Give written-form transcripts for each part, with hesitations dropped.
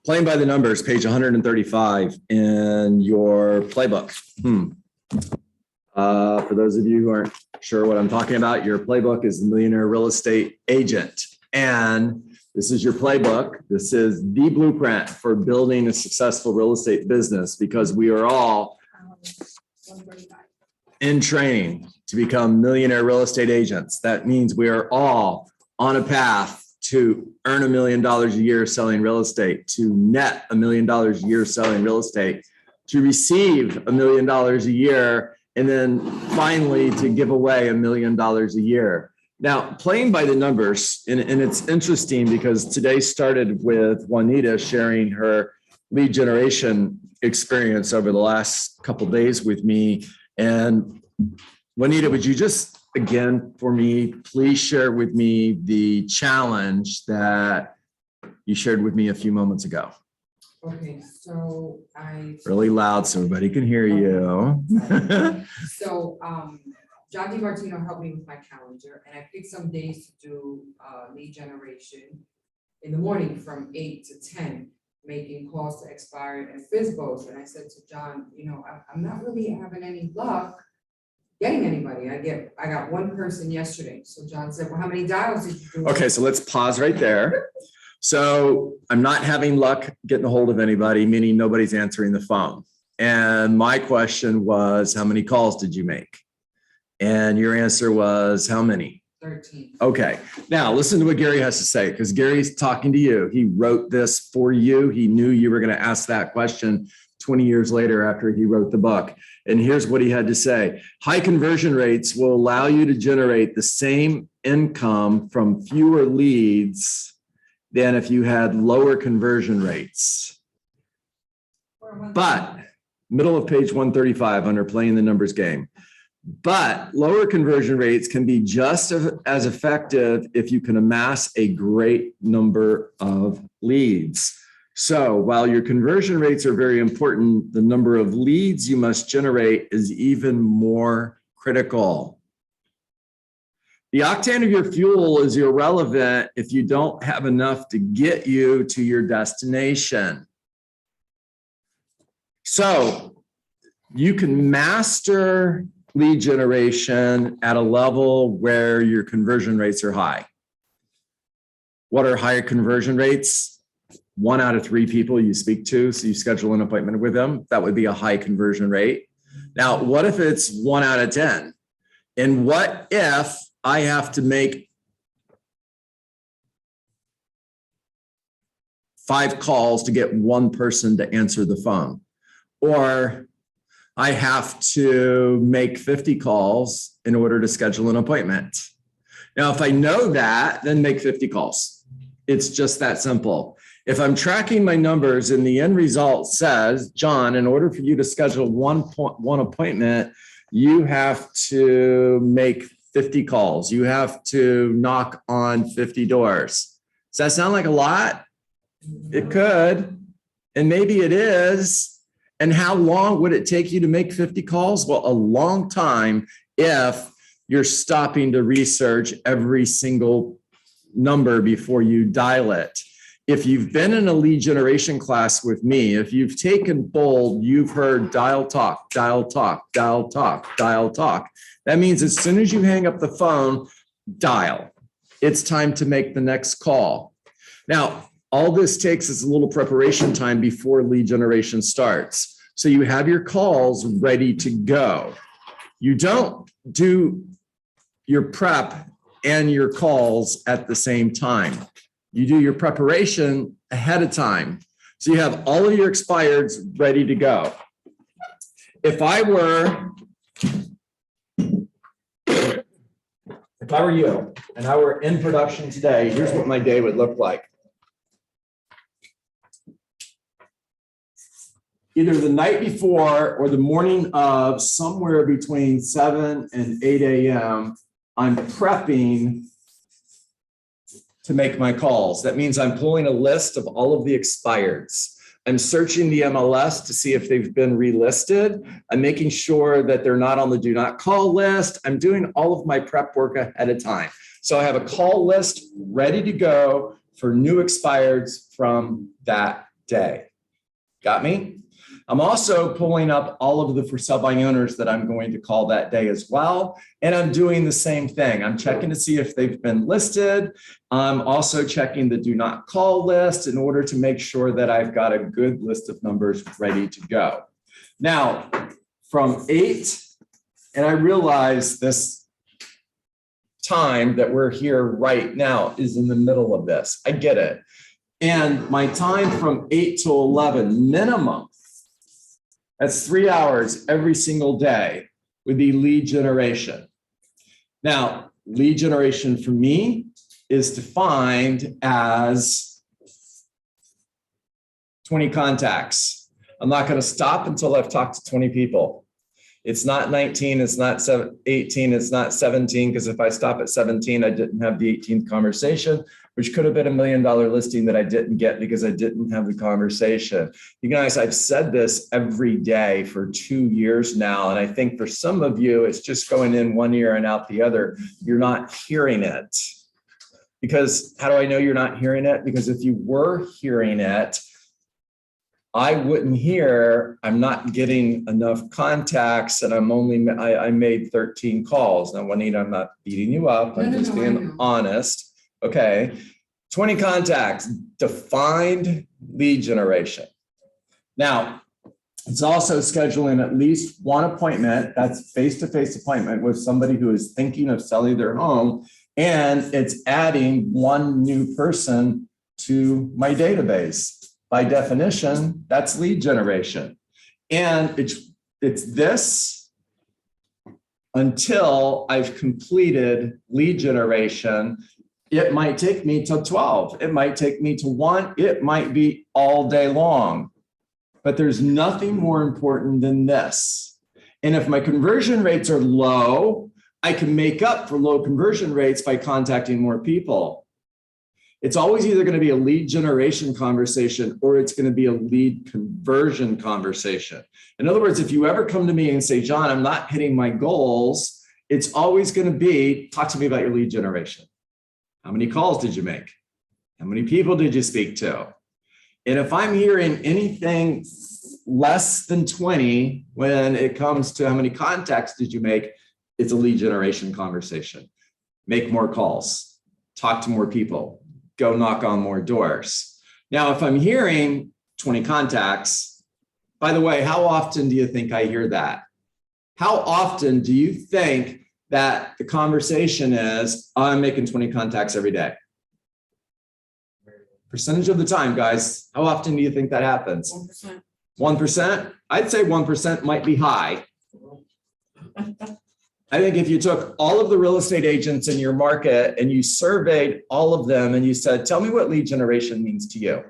Playing by the numbers, page 135 in your playbook. For those of you who aren't sure what I'm talking about, your playbook is the Millionaire Real Estate Agent. And this is your playbook. This is the blueprint for building a successful real estate business, because we are all in training to become millionaire real estate agents. That means we are all on a path to earn $1 million a year selling real estate, to net $1 million a year selling real estate, to receive $1 million a year, and then finally to give away $1 million a year. Now, playing by the numbers, and it's interesting because today started with Juanita sharing her lead generation experience over the last couple of days with me. And Juanita, would you just, again, for me, please share with me the challenge that you shared with me a few moments ago? Okay, so really loud so everybody can hear you. So John DiMartino helped me with my calendar, and I picked some days to do lead generation in the morning from 8 to 10, making calls to expired and FSBOs. And I said to John, I'm not really having any luck getting anybody. I got one person yesterday. So John said, well, how many dials did you do? Okay, so let's pause right there. So I'm not having luck getting a hold of anybody, meaning nobody's answering the phone. And my question was, how many calls did you make? And your answer was how many? 13. Okay, now listen to what Gary has to say, because Gary's talking to you. He wrote this for you. He knew you were going to ask that question 20 years later after he wrote the book. And here's what he had to say. High conversion rates will allow you to generate the same income from fewer leads than if you had lower conversion rates. But middle of page 135 under playing the numbers game. But lower conversion rates can be just as effective if you can amass a great number of leads. So while your conversion rates are very important, the number of leads you must generate is even more critical. The octane of your fuel is irrelevant if you don't have enough to get you to your destination. So you can master lead generation at a level where your conversion rates are high. What are higher conversion rates? 1 out of 3 people you speak to, so you schedule an appointment with them. That would be a high conversion rate. Now, what if it's 1 out of 10? And what if I have to make 5 calls to get 1 person to answer the phone? Or I have to make 50 calls in order to schedule an appointment. Now, if I know that, then make 50 calls. It's just that simple. If I'm tracking my numbers and the end result says, John, in order for you to schedule one appointment, you have to make 50 calls. You have to knock on 50 doors. Does that sound like a lot? It could, and maybe it is. And how long would it take you to make 50 calls? Well, a long time if you're stopping to research every single number before you dial it. If you've been in a lead generation class with me, if you've taken bold, you've heard dial talk, dial talk, dial talk, dial talk. That means as soon as you hang up the phone, dial. It's time to make the next call. Now, all this takes is a little preparation time before lead generation starts. So you have your calls ready to go. You don't do your prep and your calls at the same time. You do your preparation ahead of time. So you have all of your expireds ready to go. If I were you and I were in production today, here's what my day would look like. Either the night before or the morning of, somewhere between 7 and 8 a.m., I'm prepping to make my calls. That means I'm pulling a list of all of the expireds. I'm searching the MLS to see if they've been relisted. I'm making sure that they're not on the do not call list. I'm doing all of my prep work ahead of time. So I have a call list ready to go for new expireds from that day. Got me? I'm also pulling up all of the for sale by owners that I'm going to call that day as well. And I'm doing the same thing. I'm checking to see if they've been listed. I'm also checking the do not call list in order to make sure that I've got a good list of numbers ready to go. Now, from 8, and I realize this time that we're here right now is in the middle of this. I get it. And my time from 8 to 11 minimum, that's 3 hours every single day, would be lead generation. Now, lead generation for me is defined as 20 contacts. I'm not going to stop until I've talked to 20 people. It's not 19, it's not 18, it's not 17, because if I stop at 17, I didn't have the 18th conversation, which could have been $1 million listing that I didn't get because I didn't have the conversation. You guys, I've said this every day for 2 years now, and I think for some of you, it's just going in one ear and out the other. You're not hearing it. Because how do I know you're not hearing it? Because if you were hearing it, I wouldn't hear, I'm not getting enough contacts and I made 13 calls. Now, Juanita, I'm not beating you up. I'm just being honest. Okay. 20 contacts, defined lead generation. Now, it's also scheduling at least one appointment, that's face-to-face appointment with somebody who is thinking of selling their home, and it's adding one new person to my database. By definition, that's lead generation. And it's this until I've completed lead generation. It might take me till 12. It might take me to 1. It might be all day long. But there's nothing more important than this. And if my conversion rates are low, I can make up for low conversion rates by contacting more people. It's always either going to be a lead generation conversation or it's going to be a lead conversion conversation. In other words, if you ever come to me and say, John, I'm not hitting my goals, it's always going to be, talk to me about your lead generation. How many calls did you make? How many people did you speak to? And if I'm hearing anything less than 20 when it comes to how many contacts did you make, it's a lead generation conversation. Make more calls, talk to more people, go knock on more doors. Now, if I'm hearing 20 contacts, by the way, how often do you think I hear that? How often do you think that the conversation is, I'm making 20 contacts every day? Percentage of the time, guys, how often do you think that happens? 1%. 1%? I'd say 1% might be high. I think if you took all of the real estate agents in your market and you surveyed all of them and you said, tell me what lead generation means to you,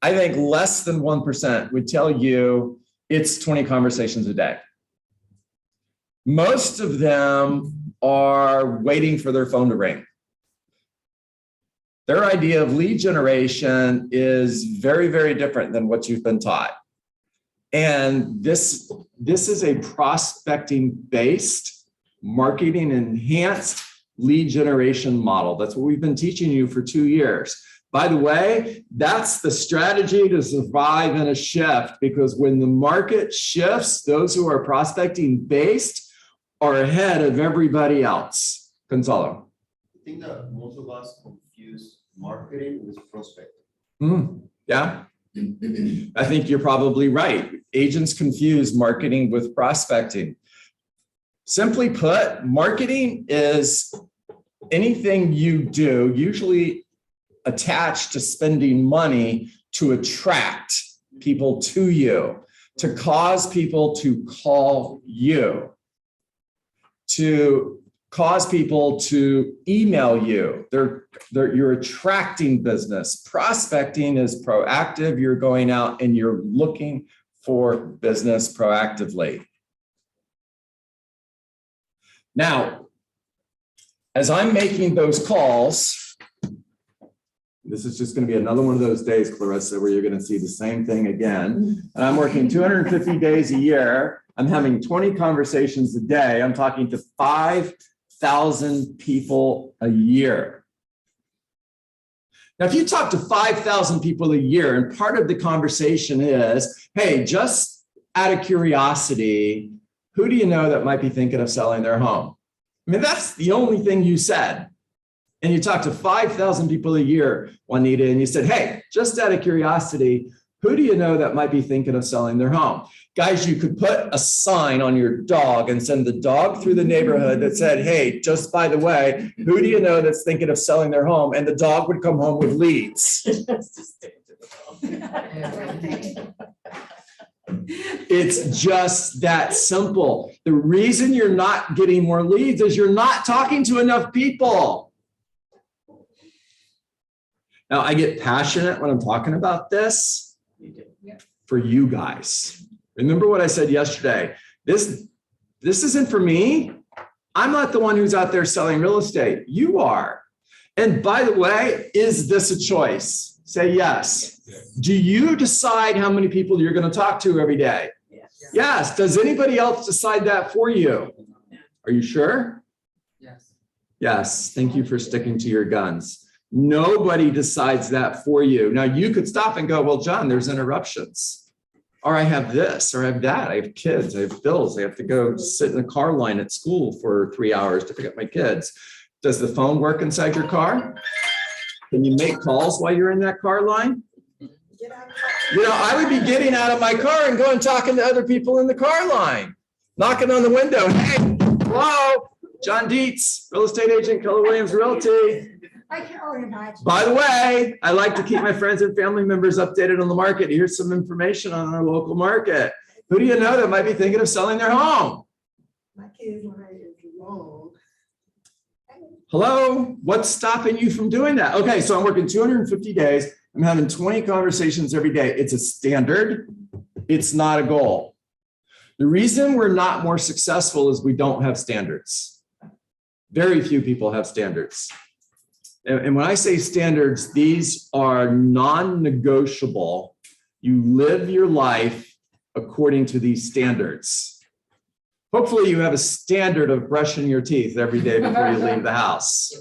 I think less than 1% would tell you it's 20 conversations a day. Most of them are waiting for their phone to ring. Their idea of lead generation is very, very different than what you've been taught. And this is a prospecting-based, marketing-enhanced lead generation model. That's what we've been teaching you for 2 years. By the way, that's the strategy to survive in a shift, because when the market shifts, those who are prospecting-based are ahead of everybody else. Gonzalo. I think that most of us confuse marketing with prospecting. Yeah. I think you're probably right. Agents confuse marketing with prospecting. Simply put, marketing is anything you do, usually attached to spending money to attract people to you, to cause people to call you, to cause people to email you. You're attracting business. Prospecting is proactive. You're going out and you're looking for business proactively. Now, as I'm making those calls, this is just going to be another one of those days, Clarissa, where you're going to see the same thing again. And I'm working 250 days a year. I'm having 20 conversations a day. I'm talking to 5,000 people a year. Now, if you talk to 5,000 people a year and part of the conversation is, hey, just out of curiosity, who do you know that might be thinking of selling their home? I mean, that's the only thing you said. And you talk to 5,000 people a year, Juanita, and you said, hey, just out of curiosity, who do you know that might be thinking of selling their home? Guys, you could put a sign on your dog and send the dog through the neighborhood that said, hey, just by the way, who do you know that's thinking of selling their home? And the dog would come home with leads. It's just that simple. The reason you're not getting more leads is you're not talking to enough people. Now, I get passionate when I'm talking about this for you guys. Remember what I said yesterday. This isn't for me. I'm not the one who's out there selling real estate. You are. And by the way, is this a choice? Say yes. Do you decide how many people you're going to talk to every day? Yes. Does anybody else decide that for you? Are you sure? Yes. Yes. Thank you for sticking to your guns. Nobody decides that for you. Now, you could stop and go, well, John, there's interruptions. Or I have this, or I have that. I have kids, I have bills. I have to go sit in a car line at school for 3 hours to pick up my kids. Does the phone work inside your car? Can you make calls while you're in that car line? You know, I would be getting out of my car and going talking to other people in the car line, knocking on the window. Hey, hello, John Dietz, real estate agent, Keller Williams Realty. By the way, I like to keep my friends and family members updated on the market. Here's some information on our local market. Who do you know that might be thinking of selling their home? My kid's line is long. Hello, what's stopping you from doing that? Okay, so I'm working 250 days. I'm having 20 conversations every day. It's a standard. It's not a goal. The reason we're not more successful is we don't have standards. Very few people have standards. And when I say standards, these are non-negotiable. You live your life according to these standards. Hopefully you have a standard of brushing your teeth every day before you leave the house,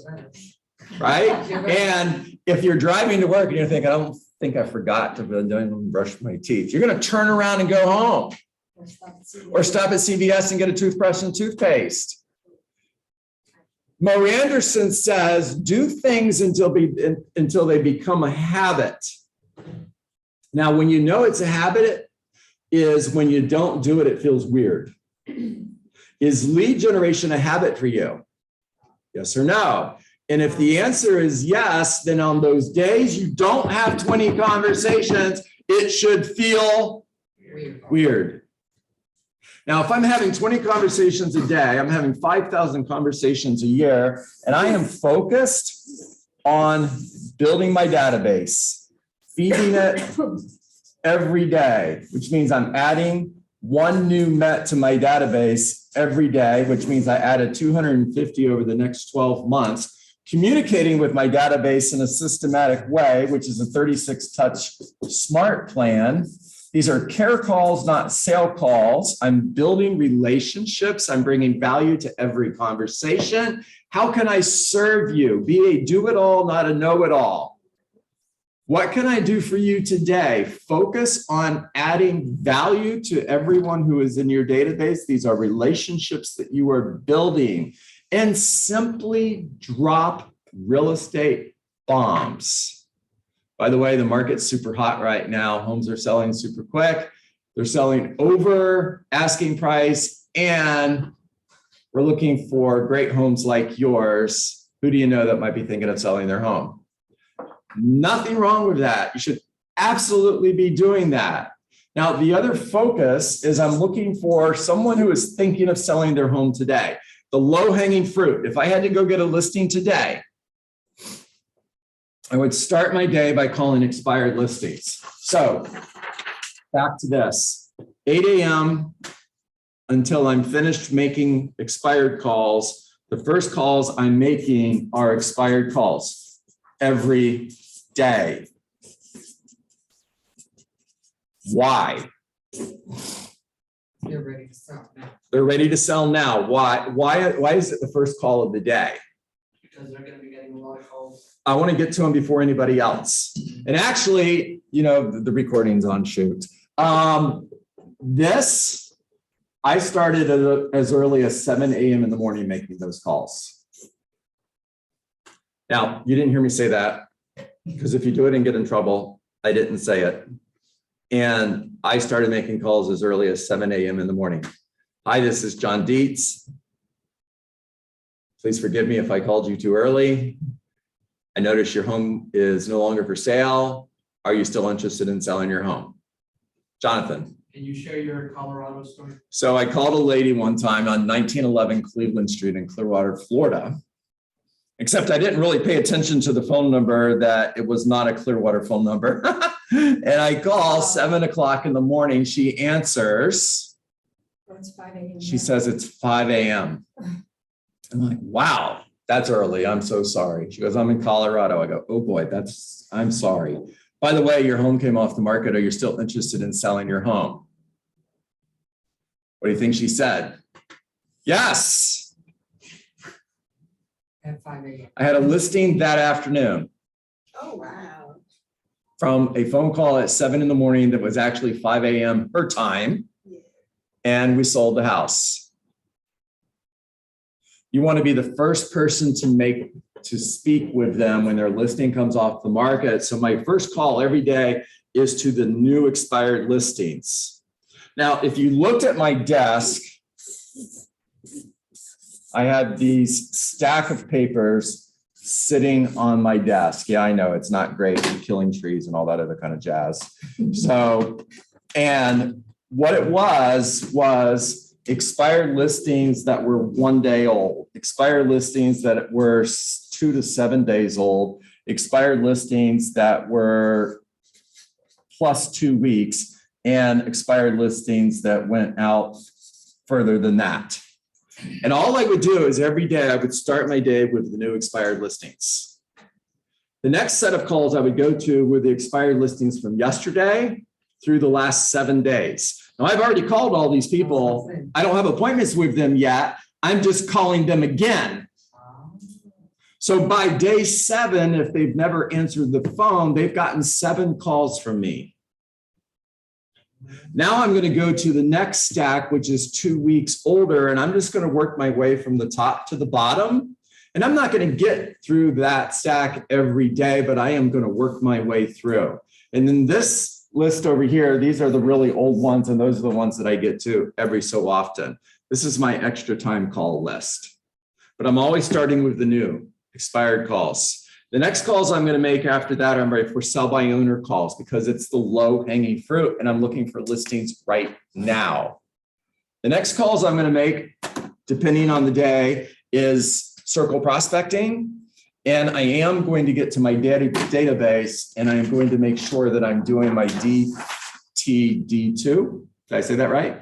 right? And if you're driving to work and you're thinking, I don't think I forgot to brush my teeth, you're going to turn around and go home or stop at CVS and get a toothbrush and toothpaste. Mo Anderson says, do things until they become a habit. Now, when you know it's a habit is when you don't do it, it feels weird. Is lead generation a habit for you? Yes or no? And if the answer is yes, then on those days you don't have 20 conversations, it should feel weird. Now, if I'm having 20 conversations a day, I'm having 5,000 conversations a year, and I am focused on building my database, feeding it every day, which means I'm adding one new Met to my database every day, which means I added 250 over the next 12 months, communicating with my database in a systematic way, which is a 36-touch smart plan. These are care calls, not sale calls. I'm building relationships. I'm bringing value to every conversation. How can I serve you? Be a do-it-all, not a know-it-all. What can I do for you today? Focus on adding value to everyone who is in your database. These are relationships that you are building. And simply drop real estate bombs. By the way, the market's super hot right now. Homes are selling super quick. They're selling over asking price, and we're looking for great homes like yours. Who do you know that might be thinking of selling their home? Nothing wrong with that. You should absolutely be doing that. Now, the other focus is I'm looking for someone who is thinking of selling their home today. The low-hanging fruit. If I had to go get a listing today, I would start my day by calling expired listings. So back to this, 8 a.m. until I'm finished making expired calls. The first calls I'm making are expired calls every day. Why? They're ready to sell now. They're ready to sell now. Why is it the first call of the day? Because they're going to be getting a lot of calls I want to get to them before anybody else. And actually, the recording's on shoot. This, I started as early as 7 a.m. in the morning making those calls. Now, you didn't hear me say that, because if you do it and get in trouble, I didn't say it. And I started making calls as early as 7 a.m. in the morning. Hi, this is John Dietz. Please forgive me if I called you too early. I notice your home is no longer for sale. Are you still interested in selling your home? Jonathan. Can you share your Colorado story? So I called a lady one time on 1911 Cleveland Street in Clearwater, Florida. Except I didn't really pay attention to the phone number, that it was not a Clearwater phone number. And I call 7 o'clock in the morning. She answers. It's 5 a.m. She says it's 5 a.m. I'm like, wow, that's early. I'm so sorry. She goes, I'm in Colorado. I go, oh boy, I'm sorry. By the way, your home came off the market. Are you still interested in selling your home? What do you think she said? Yes. At 5 a.m. I had a listing that afternoon Oh, wow. from a phone call at 7 in the morning that was actually 5 a.m. her time. Yeah. And we sold the house. You want to be the first person to speak with them when their listing comes off the market. So my first call every day is to the new expired listings. Now, if you looked at my desk, I had these stack of papers sitting on my desk. Yeah, I know it's not great, killing trees and all that other kind of jazz. So, and what it was expired listings that were 1 day old, expired listings that were 2 to 7 days old, expired listings that were plus 2 weeks, and expired listings that went out further than that. And all I would do is every day I would start my day with the new expired listings. The next set of calls I would go to were the expired listings from yesterday through the last 7 days. Now, I've already called all these people. I don't have appointments with them yet. I'm just calling them again. So by day 7, if they've never answered the phone, they've gotten 7 calls from me. Now I'm going to go to the next stack, which is 2 weeks older, and I'm just going to work my way from the top to the bottom. And I'm not going to get through that stack every day, but I am going to work my way through. And then this list over here, these are the really old ones, and those are the ones that I get to every so often. This is my extra time call list. But I'm always starting with the new expired calls. The next calls I'm going to make after that are for sell by owner calls, because it's the low hanging fruit and I'm looking for listings right now. The next calls I'm going to make, depending on the day, is circle prospecting. And I am going to get to my database, and I am going to make sure that I'm doing my DTD2. Did I say that right?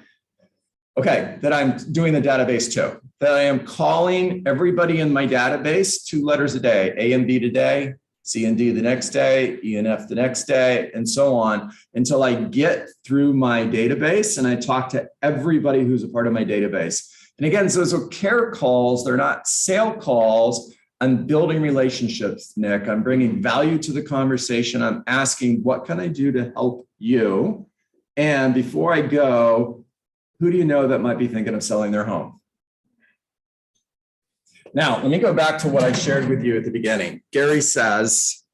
Okay, that I'm doing the database too. That I am calling everybody in my database 2 letters a day, A and B today, C and D the next day, E and F the next day, and so on, until I get through my database and I talk to everybody who's a part of my database. And again, so those are care calls, they're not sale calls. I'm building relationships, Nick. I'm bringing value to the conversation. I'm asking, what can I do to help you? And before I go, who do you know that might be thinking of selling their home? Now, let me go back to what I shared with you at the beginning. Gary says,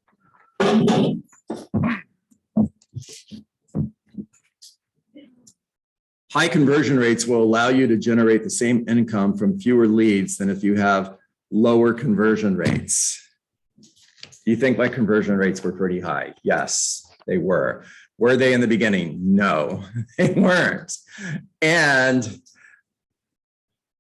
high conversion rates will allow you to generate the same income from fewer leads than if you have lower conversion rates. Do you think my conversion rates were pretty high? Yes, they were. Were they in the beginning? No, they weren't. And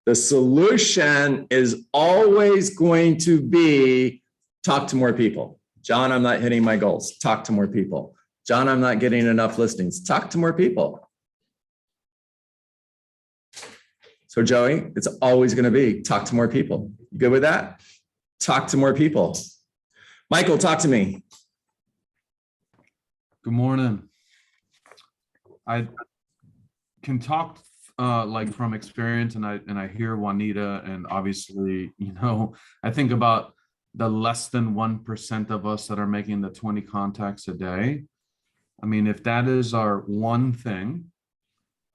the solution is always going to be talk to more people. John, I'm not hitting my goals. Talk to more people. John, I'm not getting enough listings. Talk to more people. So Joey, it's always going to be talk to more people. You good with that? Talk to more people. Michael, talk to me. Good morning. I can talk like from experience, and I hear Juanita, and obviously, I think about the less than 1% of us that are making the 20 contacts a day. I mean, if that is our one thing,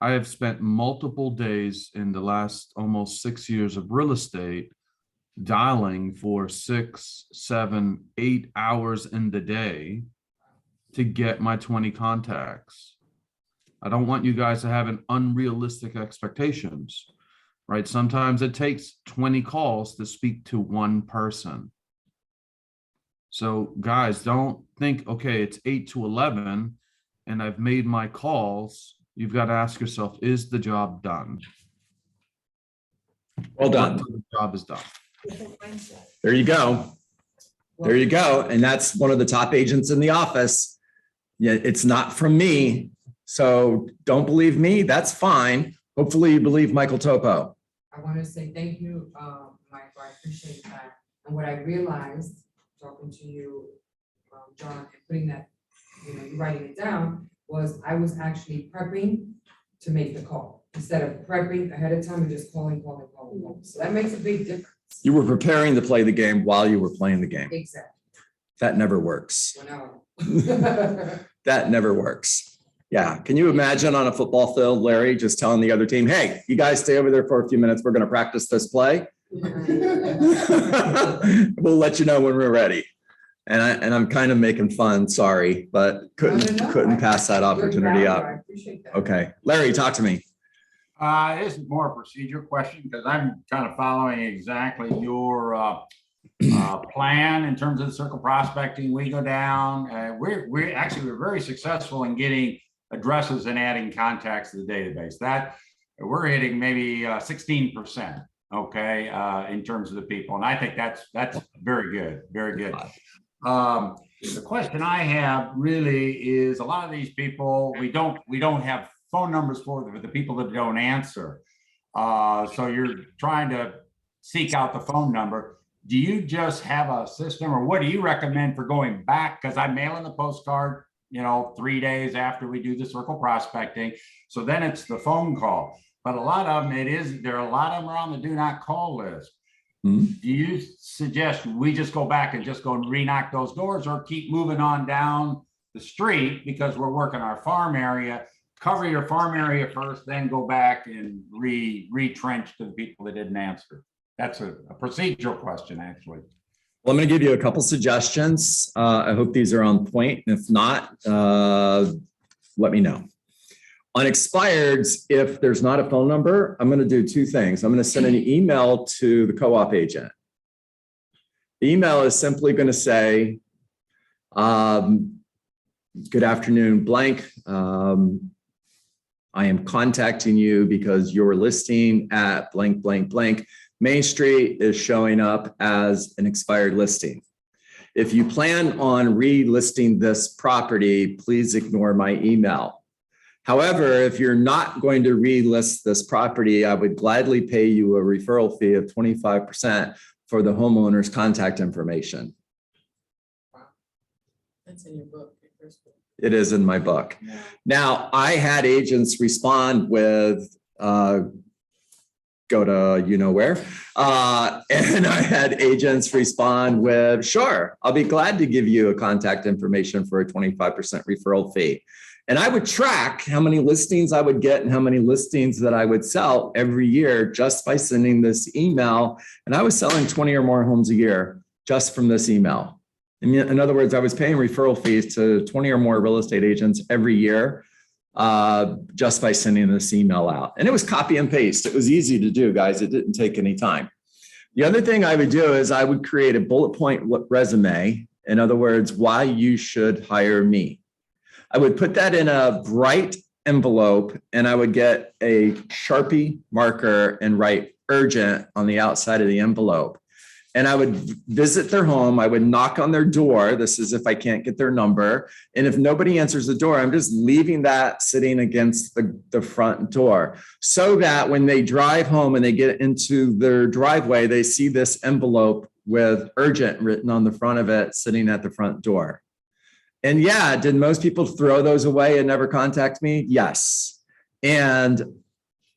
I have spent multiple days in the last almost 6 years of real estate dialing for 6, 7, 8 hours in the day to get my 20 contacts. I don't want you guys to have an unrealistic expectations, right? Sometimes it takes 20 calls to speak to one person. So guys, don't think, okay, it's 8 to 11 and I've made my calls. You've got to ask yourself, is the job done? Well done. Until the job is done. Different mindset. There you go. There you go. And that's one of the top agents in the office. Yeah, it's not from me. So don't believe me. That's fine. Hopefully you believe Michael Topo. I want to say thank you, Michael, I appreciate that. And what I realized, talking to you, John, and putting that, you writing it down, was I was actually prepping to make the call instead of prepping ahead of time and just calling. So that makes a big difference. You were preparing to play the game while you were playing the game. Exactly. That never works. Well, no. That never works. Yeah. Can you imagine on a football field, Larry, just telling the other team, hey, you guys stay over there for a few minutes. We're going to practice this play. We'll let you know when we're ready. And I'm kind of making fun, sorry, but couldn't pass that opportunity up. I appreciate that. Okay. Larry, talk to me. This is more a procedure question because I'm kind of following exactly your plan in terms of the circle prospecting. We go down, we're actually very successful in getting addresses and adding contacts to the database. That we're hitting maybe 16%, okay, in terms of the people. And I think that's very good, very good. The question I have really is a lot of these people, we don't have phone numbers for the people that don't answer. So you're trying to seek out the phone number. Do you just have a system, or what do you recommend for going back? Because I'm mailing the postcard, 3 days after we do the circle prospecting. So then it's the phone call. But a lot of them, there are a lot of them are on the do not call list. Hmm? Do you suggest we just go back and just go and re-knock those doors, or keep moving on down the street because we're working our farm area? Cover your farm area first, then go back and retrench to the people that didn't answer. That's a procedural question, actually. Well, I'm going to give you a couple suggestions. I hope these are on point. If not, let me know. On expireds, if there's not a phone number, I'm going to do two things. I'm going to send an email to the co-op agent. The email is simply going to say, good afternoon, blank. I am contacting you because your listing at blank, blank, blank Main Street is showing up as an expired listing. If you plan on relisting this property, please ignore my email. However, if you're not going to relist this property, I would gladly pay you a referral fee of 25% for the homeowner's contact information. That's in your book. Your first book. It is in my book. Now, I had agents respond with, go to you know where, and I had agents respond with, sure, I'll be glad to give you a contact information for a 25% referral fee. And I would track how many listings I would get and how many listings that I would sell every year just by sending this email. And I was selling 20 or more homes a year just from this email. In other words, I was paying referral fees to 20 or more real estate agents every year just by sending this email out. And it was copy and paste. It was easy to do, guys. It didn't take any time. The other thing I would do is I would create a bullet point resume. In other words, why you should hire me. I would put that in a bright envelope and I would get a Sharpie marker and write urgent on the outside of the envelope. And I would visit their home. I would knock on their door. This is if I can't get their number. And if nobody answers the door, I'm just leaving that sitting against the front door so that when they drive home and they get into their driveway, they see this envelope with urgent written on the front of it sitting at the front door. And yeah, did most people throw those away and never contact me? Yes. And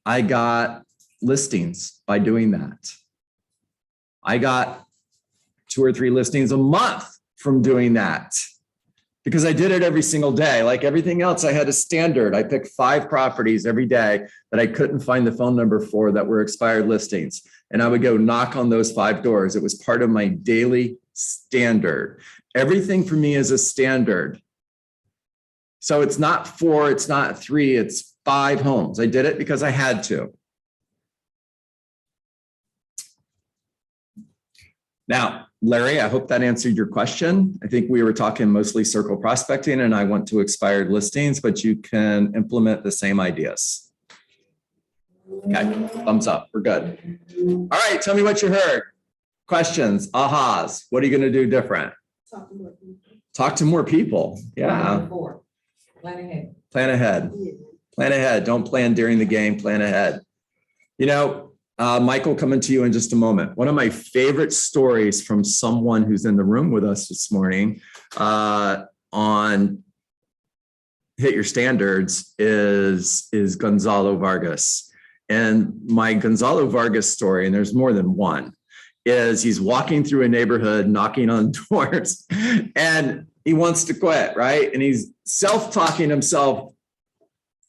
I got listings by doing that. I got 2 or 3 listings a month from doing that because I did it every single day. Like everything else, I had a standard. I picked 5 properties every day that I couldn't find the phone number for that were expired listings. And I would go knock on those 5 doors. It was part of my daily standard. Everything for me is a standard. So it's not 4, it's not 3, it's 5 homes. I did it because I had to. Now, Larry, I hope that answered your question. I think we were talking mostly circle prospecting and I went to expired listings, but you can implement the same ideas. Okay, thumbs up, we're good. All right, tell me what you heard. Questions, ahas, what are you gonna do different? Talk to more people. Talk to more people, yeah. Number 4, plan ahead. Plan ahead. Yeah. Plan ahead. Don't plan during the game. Plan ahead. You know, Michael, coming to you in just a moment. One of my favorite stories from someone who's in the room with us this morning on Hit Your Standards is Gonzalo Vargas. And my Gonzalo Vargas story, and there's more than one, is he's walking through a neighborhood, knocking on doors, and he wants to quit, right? And he's self-talking himself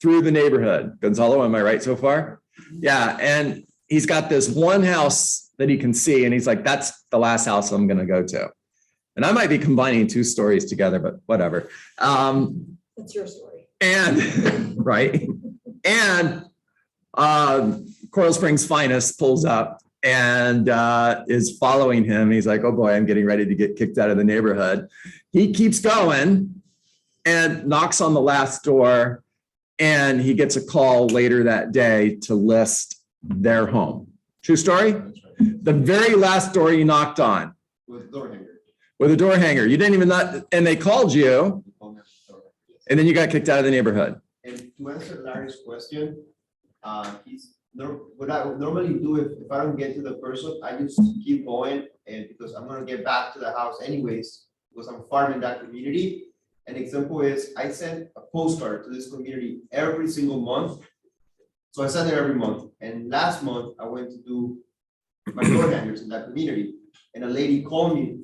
through the neighborhood. Gonzalo, am I right so far? Yeah, and he's got this one house that he can see, and he's like, that's the last house I'm gonna go to. And I might be combining 2 stories together, but whatever. That's your story. And, right? And Coral Springs Finest pulls up and is following him. He's like, oh boy, I'm getting ready to get kicked out of the neighborhood. He keeps going and knocks on the last door, and he gets a call later that day to list their home. True story? That's right. The very last door you knocked on With door hanger. with a door hanger. You didn't even and they called you, The phone has door hanger, yes. and then you got kicked out of the neighborhood. And to answer Larry's question, what I would normally do if I don't get to the person, I just keep going, and because I'm gonna get back to the house anyways, because I'm farming that community. An example is I send a postcard to this community every single month. So I send it every month, and last month I went to do my door hangers in that community, and a lady called me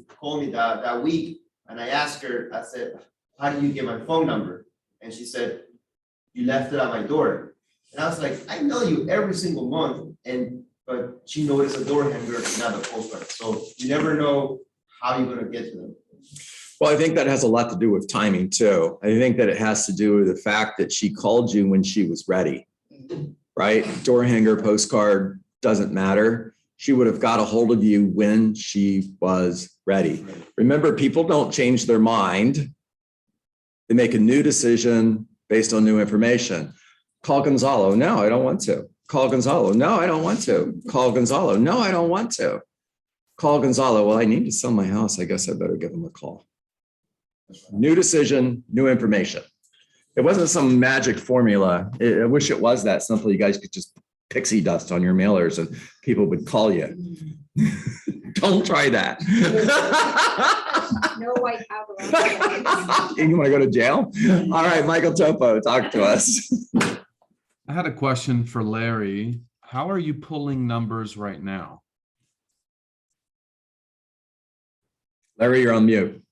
that week, and I asked her, I said, how do you get my phone number? And she said, you left it at my door. And I was like, I know you every single month, but she noticed a door hanger, not a postcard. So you never know how you're gonna get to them. Well, I think that has a lot to do with timing too. I think that it has to do with the fact that she called you when she was ready, right? Door hanger, postcard, doesn't matter. She would have got a hold of you when she was ready. Remember, people don't change their mind. They make a new decision based on new information. Call Gonzalo. No, I don't want to. Call Gonzalo. No, I don't want to. Call Gonzalo. No, I don't want to. Call Gonzalo. Well, I need to sell my house. I guess I better give him a call. New decision, new information. It wasn't some magic formula. I wish it was that simple. You guys could just pixie dust on your mailers and people would call you. Don't try that. No white powder. You want to go to jail? All right, Michael Topo, talk to us. I had a question for Larry. How are you pulling numbers right now? Larry, you're on mute.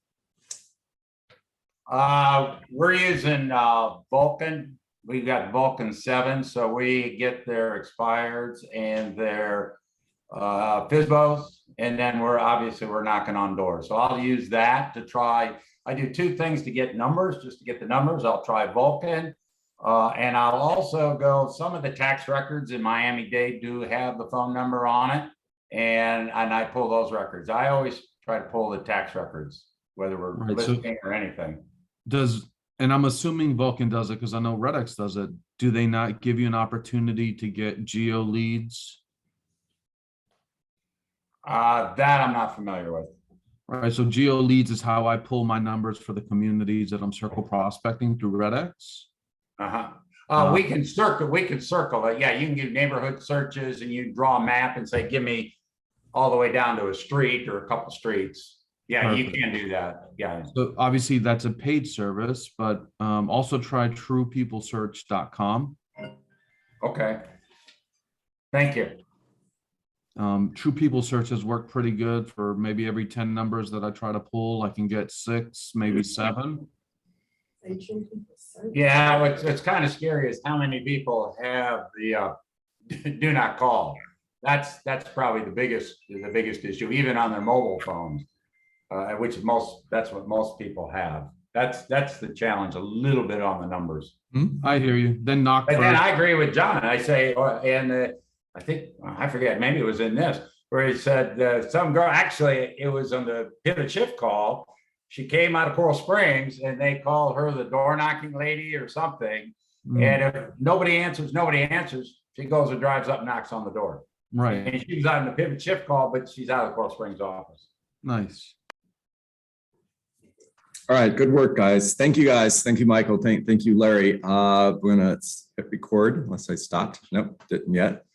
We're using Vulcan. We've got Vulcan 7, so we get their expireds and their FISBOs, and then we're knocking on doors. So I'll use that to try. I do 2 things to get numbers, just to get the numbers. I'll try Vulcan, and I'll also go. Some of the tax records in Miami-Dade do have the phone number on it, and I pull those records. I always try to pull the tax records, whether we're Right, so- listing or anything. And I'm assuming Vulcan does it because I know Redx does it. Do they not give you an opportunity to get geo leads? That I'm not familiar with. All right, so geo leads is how I pull my numbers for the communities that I'm circle prospecting through Redx. We can circle it. Yeah, you can do neighborhood searches and you draw a map and say, give me all the way down to a street or a couple streets. Yeah, you Perfect. can do that. Yeah. So obviously that's a paid service, but also try truepeoplesearch.com. Okay. Thank you. True People Search has worked pretty good for maybe every 10 numbers that I try to pull, I can get 6, maybe 7. Yeah, what's kind of scary is how many people have the do not call. That's probably the biggest issue, even on their mobile phones, which is that's what most people have. That's the challenge a little bit on the numbers. I hear you. Then knock But then first. I agree with John. I say, I think, I forget, maybe it was in this, where he said, some girl, actually, it was on the pivot shift call. She came out of Coral Springs and they called her the door knocking lady or something. Mm, And if nobody answers, she goes and drives up, and knocks on the door. right. And she was on the pivot shift call, but she's out of the Coral Springs office. Nice. All right, good work, guys. Thank you, guys. Thank you, Michael. Thank you, Larry. We're gonna hit record unless I stopped. Nope, didn't yet.